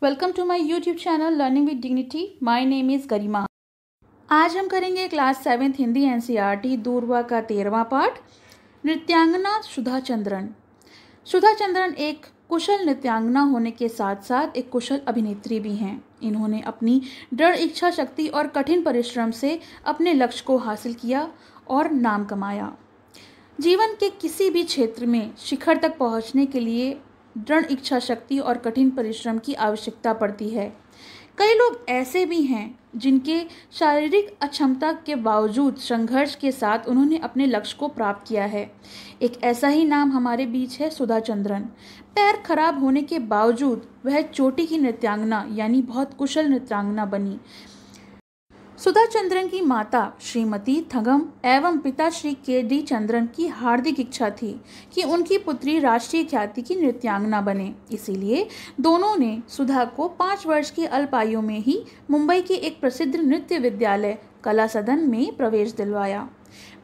Welcome to my YouTube channel learning with dignity. My name is Garima. आज हम करेंगे class 7 Hindi NCERT दूरवा का 13वां पाठ, नृत्यांगना सुधा चंद्रन। सुधा चंद्रन एक कुशल नृत्यांगना होने के साथ साथ एक कुशल अभिनेत्री भी हैं। इन्होंने अपनी दृढ़ इच्छा शक्ति और कठिन परिश्रम से अपने लक्ष्य को हासिल किया और नाम कमाया। जीवन के किसी भी क्षेत्र में शिखर तक पहुंचने के लिए दृढ़ इच्छा शक्ति और कठिन परिश्रम की आवश्यकता पड़ती है। कई लोग ऐसे भी हैं जिनके शारीरिक अक्षमता के बावजूद संघर्ष के साथ उन्होंने अपने लक्ष्य को प्राप्त किया है। एक ऐसा ही नाम हमारे बीच है, सुधा चंद्रन। पैर खराब होने के बावजूद वह चोटी की नृत्यांगना यानी बहुत कुशल नृत्यांगना बनी। सुधा चंद्रन की माता श्रीमती थगम एवं पिता श्री के.डी. चंद्रन की हार्दिक इच्छा थी कि उनकी पुत्री राष्ट्रीय ख्याति की नृत्यांगना बने। इसीलिए दोनों ने सुधा को 5 वर्ष की अल्प आयु में ही मुंबई के एक प्रसिद्ध नृत्य विद्यालय कला सदन में प्रवेश दिलवाया।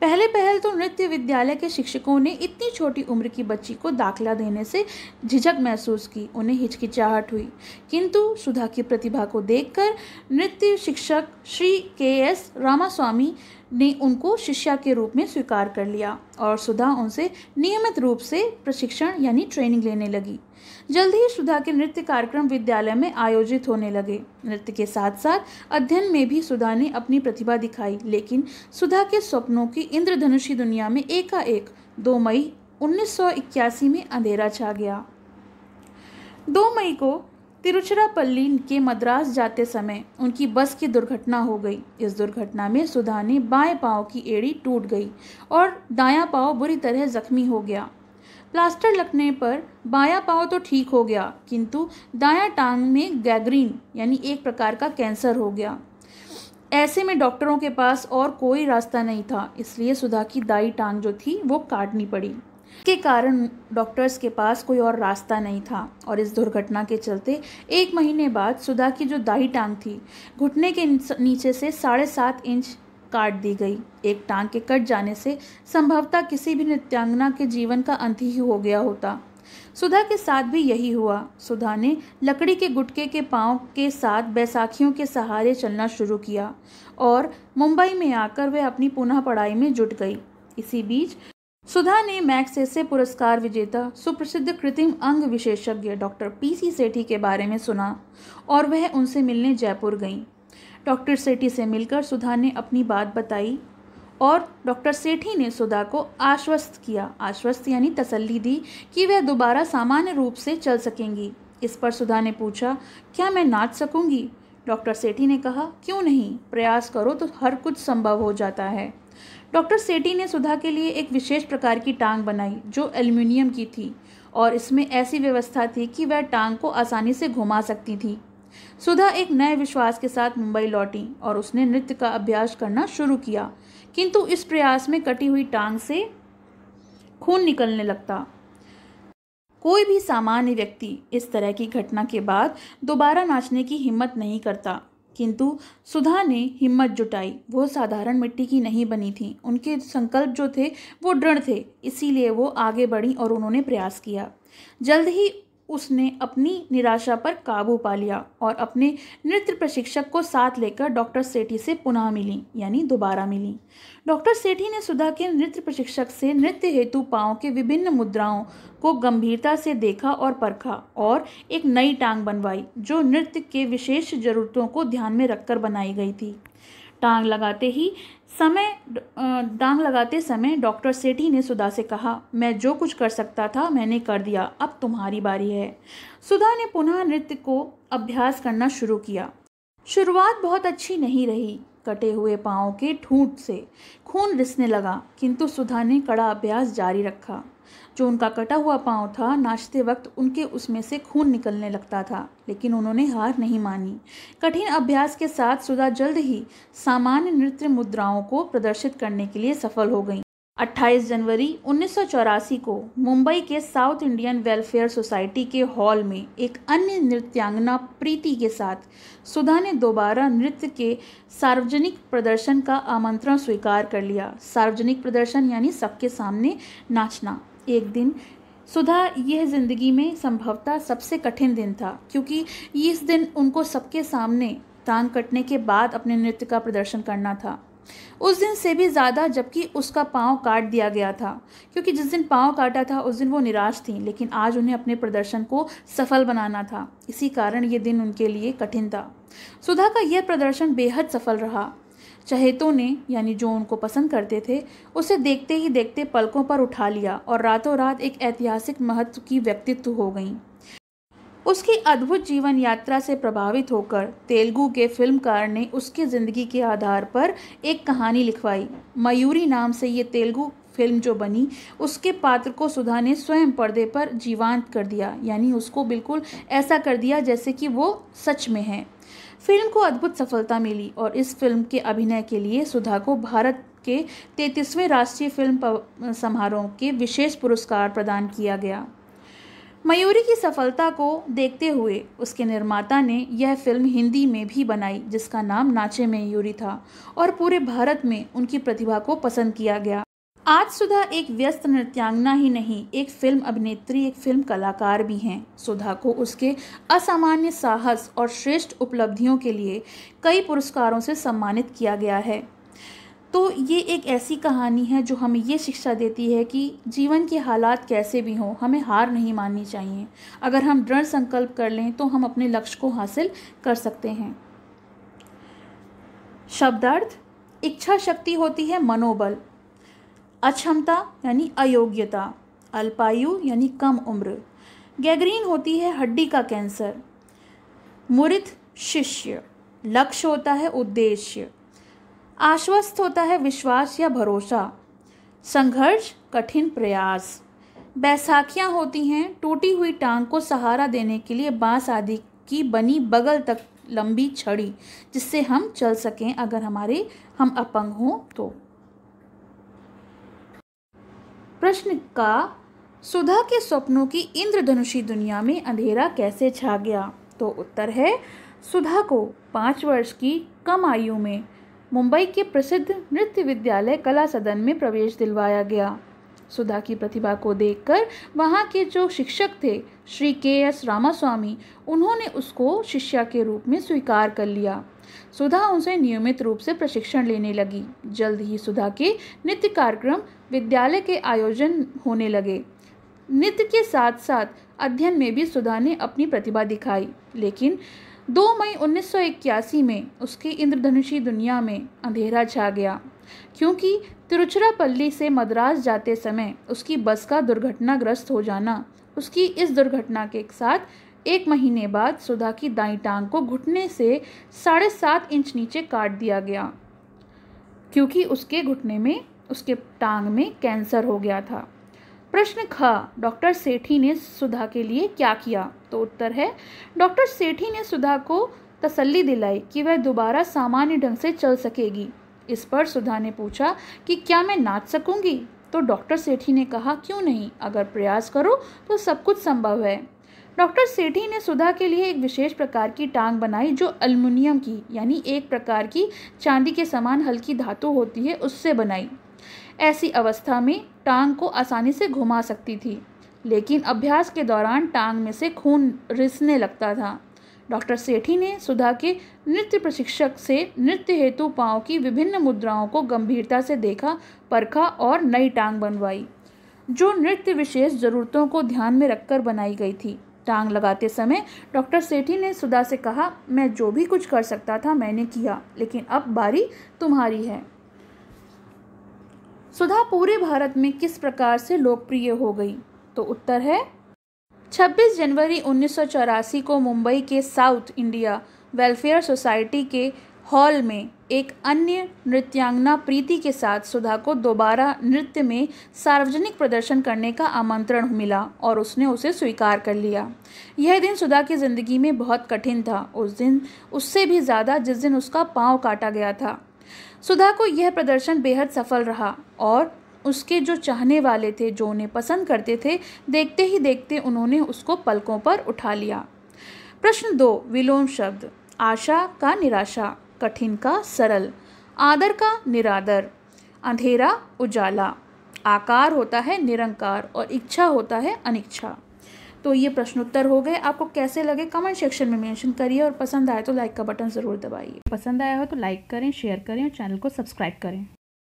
पहले तो नृत्य विद्यालय के शिक्षकों ने इतनी छोटी उम्र की बच्ची को दाखिला देने से झिझक महसूस की, उन्हें हिचकिचाहट हुई। किंतु सुधा की प्रतिभा को देखकर नृत्य शिक्षक श्री के.एस. रामास्वामी ने उनको शिष्या के रूप में स्वीकार कर लिया और सुधा उनसे नियमित रूप से प्रशिक्षण यानी ट्रेनिंग लेने लगी। जल्द ही सुधा के नृत्य कार्यक्रम विद्यालय में आयोजित होने लगे। नृत्य के साथ साथ अध्ययन में भी सुधा ने अपनी प्रतिभा दिखाई, लेकिन सुधा के सपनों की इंद्रधनुषी दुनिया में एकाएक 2 मई 1981 में अंधेरा छा गया। 2 मई को तिरुचिरापल्ली के मद्रास जाते समय उनकी बस की दुर्घटना हो गई। इस दुर्घटना में सुधा ने बाएं पांव की एड़ी टूट गई और दायां पांव बुरी तरह जख्मी हो गया। प्लास्टर लगने पर बायां पांव तो ठीक हो गया, किंतु दायां टांग में गैंग्रीन यानी एक प्रकार का कैंसर हो गया। ऐसे में डॉक्टरों के पास और कोई रास्ता नहीं था, इसलिए सुधा की दाई टांग जो थी वो काटनी पड़ी। के कारण डॉक्टर्स के पास कोई और रास्ता नहीं था और इस दुर्घटना के चलते 1 महीने बाद सुधा की जो दाई टांग थी घुटने के नीचे से 7.5 इंच काट दी गई। एक टांग के कट जाने से संभवतः किसी भी नृत्यांगना के जीवन का अंत ही हो गया होता। सुधा के साथ भी यही हुआ। सुधा ने लकड़ी के गुटके के पांव के साथ बैसाखियों के सहारे चलना शुरू किया और मुंबई में आकर वह अपनी पुनः पढ़ाई में जुट गई। इसी बीच सुधा ने मैग्सेसे पुरस्कार विजेता सुप्रसिद्ध कृत्रिम अंग विशेषज्ञ डॉक्टर पी.सी. सेठी के बारे में सुना और वह उनसे मिलने जयपुर गईं। डॉक्टर सेठी से मिलकर सुधा ने अपनी बात बताई और डॉक्टर सेठी ने सुधा को आश्वस्त यानी तसल्ली दी कि वह दोबारा सामान्य रूप से चल सकेंगी। इस पर सुधा ने पूछा, क्या मैं नाच सकूंगी? डॉक्टर सेठी ने कहा, क्यों नहीं, प्रयास करो तो हर कुछ संभव हो जाता है। डॉक्टर सेठी ने सुधा के लिए एक विशेष प्रकार की टांग बनाई जो एल्युमिनियम की थी और इसमें ऐसी व्यवस्था थी कि वह टांग को आसानी से घुमा सकती थी। सुधा एक नए विश्वास के साथ मुंबई लौटी और उसने नृत्य का अभ्यास करना शुरू किया, किंतु इस प्रयास में कटी हुई टांग से खून निकलने लगता। कोई भी सामान्य व्यक्ति इस तरह की घटना के बाद दोबारा नाचने की हिम्मत नहीं करता, किंतु सुधा ने हिम्मत जुटाई। वो साधारण मिट्टी की नहीं बनी थी, उनके संकल्प जो थे वो दृढ़ थे, इसीलिए वो आगे बढ़ी और उन्होंने प्रयास किया। जल्द ही उसने अपनी निराशा पर काबू पा लिया और अपने नृत्य प्रशिक्षक को साथ लेकर डॉक्टर सेठी से पुनः मिली यानी दोबारा मिली। डॉक्टर सेठी ने सुधा के नृत्य प्रशिक्षक से नृत्य हेतु पांव के विभिन्न मुद्राओं को गंभीरता से देखा और परखा और एक नई टांग बनवाई जो नृत्य के विशेष जरूरतों को ध्यान में रखकर बनाई गई थी। टांग लगाते समय डॉक्टर सेठी ने सुधा से कहा, मैं जो कुछ कर सकता था मैंने कर दिया, अब तुम्हारी बारी है। सुधा ने पुनः नृत्य को अभ्यास करना शुरू किया। शुरुआत बहुत अच्छी नहीं रही। कटे हुए पांव के ठूंठ से खून रिसने लगा, किंतु सुधा ने कड़ा अभ्यास जारी रखा। जो उनका कटा हुआ पांव था, नाचते वक्त उनके उसमें से खून निकलने लगता था, लेकिन उन्होंने हार नहीं मानी। कठिन अभ्यास के साथ सुधा जल्द ही सामान्य नृत्य मुद्राओं को प्रदर्शित करने के लिए सफल हो गई। 28 जनवरी 1984 को मुंबई के साउथ इंडियन वेलफेयर सोसाइटी के हॉल में एक अन्य नृत्यांगना प्रीति के साथ सुधा ने दोबारा नृत्य के सार्वजनिक प्रदर्शन का आमंत्रण स्वीकार कर लिया। सार्वजनिक प्रदर्शन यानी सबके सामने नाचना। एक दिन सुधा यह ज़िंदगी में संभवतः सबसे कठिन दिन था, क्योंकि इस दिन उनको सबके सामने टांग कटने के बाद अपने नृत्य का प्रदर्शन करना था। उस दिन से भी ज़्यादा जबकि उसका पाँव काट दिया गया था, क्योंकि जिस दिन पाँव काटा था उस दिन वो निराश थी, लेकिन आज उन्हें अपने प्रदर्शन को सफल बनाना था। इसी कारण ये दिन उनके लिए कठिन था। सुधा का यह प्रदर्शन बेहद सफल रहा। चहेतों ने, यानी जो उनको पसंद करते थे, उसे देखते ही देखते पलकों पर उठा लिया और रातों रात एक ऐतिहासिक महत्व की व्यक्तित्व हो गई। उसकी अद्भुत जीवन यात्रा से प्रभावित होकर तेलुगु के फिल्मकार ने उसकी ज़िंदगी के आधार पर एक कहानी लिखवाई। मयूरी नाम से ये तेलुगु फिल्म जो बनी, उसके पात्र को सुधा ने स्वयं पर्दे पर जीवंत कर दिया, यानी उसको बिल्कुल ऐसा कर दिया जैसे कि वो सच में है। फिल्म को अद्भुत सफलता मिली और इस फिल्म के अभिनय के लिए सुधा को भारत के 33वें राष्ट्रीय फिल्म समारोह के विशेष पुरस्कार प्रदान किया गया। मयूरी की सफलता को देखते हुए उसके निर्माता ने यह फिल्म हिंदी में भी बनाई, जिसका नाम नाचे मयूरी था, और पूरे भारत में उनकी प्रतिभा को पसंद किया गया। आज सुधा एक व्यस्त नृत्यांगना ही नहीं, एक फिल्म अभिनेत्री, एक फिल्म कलाकार भी हैं। सुधा को उसके असामान्य साहस और श्रेष्ठ उपलब्धियों के लिए कई पुरस्कारों से सम्मानित किया गया है। तो ये एक ऐसी कहानी है जो हमें ये शिक्षा देती है कि जीवन के हालात कैसे भी हों, हमें हार नहीं माननी चाहिए। अगर हम दृढ़ संकल्प कर लें तो हम अपने लक्ष्य को हासिल कर सकते हैं। शब्दार्थ: इच्छा शक्ति होती है मनोबल, अक्षमता यानी अयोग्यता, अल्पायु यानी कम उम्र, गैंग्रीन होती है हड्डी का कैंसर, मुरिद शिष्य, लक्ष्य होता है उद्देश्य, आश्वस्त होता है विश्वास या भरोसा, संघर्ष कठिन प्रयास, बैसाखियाँ होती हैं टूटी हुई टांग को सहारा देने के लिए बांस आदि की बनी बगल तक लंबी छड़ी, जिससे हम चल सकें अगर हम अपंग हों तो। प्रश्न का सुधा के स्वप्नों की इंद्रधनुषी दुनिया में अंधेरा कैसे छा गया? तो उत्तर है, सुधा को 5 वर्ष की कम आयु में मुंबई के प्रसिद्ध नृत्य विद्यालय कला सदन में प्रवेश दिलवाया गया। सुधा की प्रतिभा को देखकर वहाँ के जो शिक्षक थे श्री के.एस. रामास्वामी, उन्होंने उसको शिष्या के रूप में स्वीकार कर लिया। सुधा उनसे नियमित रूप से प्रशिक्षण लेने लगी। जल्द ही सुधा के नृत्य कार्यक्रम विद्यालय के आयोजन होने लगे। नृत्य के साथ साथ अध्ययन में भी सुधा ने अपनी प्रतिभा दिखाई, लेकिन 2 मई 1981 में उसकी इंद्रधनुषी दुनिया में अंधेरा छा गया, क्योंकि तिरुचिरापल्ली से मद्रास जाते समय उसकी बस का दुर्घटनाग्रस्त हो जाना। उसकी इस दुर्घटना के साथ 1 महीने बाद सुधा की दाईं टांग को घुटने से 7.5 इंच नीचे काट दिया गया, क्योंकि उसके टांग में कैंसर हो गया था। प्रश्न ख, डॉक्टर सेठी ने सुधा के लिए क्या किया? तो उत्तर है, डॉक्टर सेठी ने सुधा को तसल्ली दिलाई कि वह दोबारा सामान्य ढंग से चल सकेगी। इस पर सुधा ने पूछा कि क्या मैं नाच सकूंगी? तो डॉक्टर सेठी ने कहा, क्यों नहीं, अगर प्रयास करो तो सब कुछ संभव है। डॉक्टर सेठी ने सुधा के लिए एक विशेष प्रकार की टांग बनाई जो एल्युमिनियम की, यानी एक प्रकार की चांदी के समान हल्की धातु होती है, उससे बनाई। ऐसी अवस्था में टांग को आसानी से घुमा सकती थी, लेकिन अभ्यास के दौरान टांग में से खून रिसने लगता था। डॉक्टर सेठी ने सुधा के नृत्य प्रशिक्षक से नृत्य हेतु पाँव की विभिन्न मुद्राओं को गंभीरता से देखा, परखा और नई टांग बनवाई, जो नृत्य विशेष जरूरतों को ध्यान में रखकर बनाई गई थी। टांग लगाते समय डॉक्टर सेठी ने सुधा से कहा, मैं जो भी कुछ कर सकता था मैंने किया, लेकिन अब बारी तुम्हारी है। सुधा पूरे भारत में किस प्रकार से लोकप्रिय हो गई? तो उत्तर है, 26 जनवरी 1984 को मुंबई के साउथ इंडिया वेलफेयर सोसाइटी के हॉल में एक अन्य नृत्यांगना प्रीति के साथ सुधा को दोबारा नृत्य में सार्वजनिक प्रदर्शन करने का आमंत्रण मिला और उसने उसे स्वीकार कर लिया। यह दिन सुधा की ज़िंदगी में बहुत कठिन था, उस दिन उससे भी ज़्यादा जिस दिन उसका पाँव काटा गया था। सुधा को यह प्रदर्शन बेहद सफल रहा और उसके जो चाहने वाले थे, जो उन्हें पसंद करते थे, देखते ही देखते उन्होंने उसको पलकों पर उठा लिया। प्रश्न 2, विलोम शब्द: आशा का निराशा, कठिन का सरल, आदर का निरादर, अंधेरा उजाला, आकार होता है निरंकार और इच्छा होता है अनिच्छा। तो ये प्रश्नोत्तर हो गए। आपको कैसे लगे कमेंट सेक्शन में मेंशन करिए और पसंद आए तो लाइक का बटन ज़रूर दबाइए। पसंद आया हो तो लाइक करें, शेयर करें और चैनल को सब्सक्राइब करें।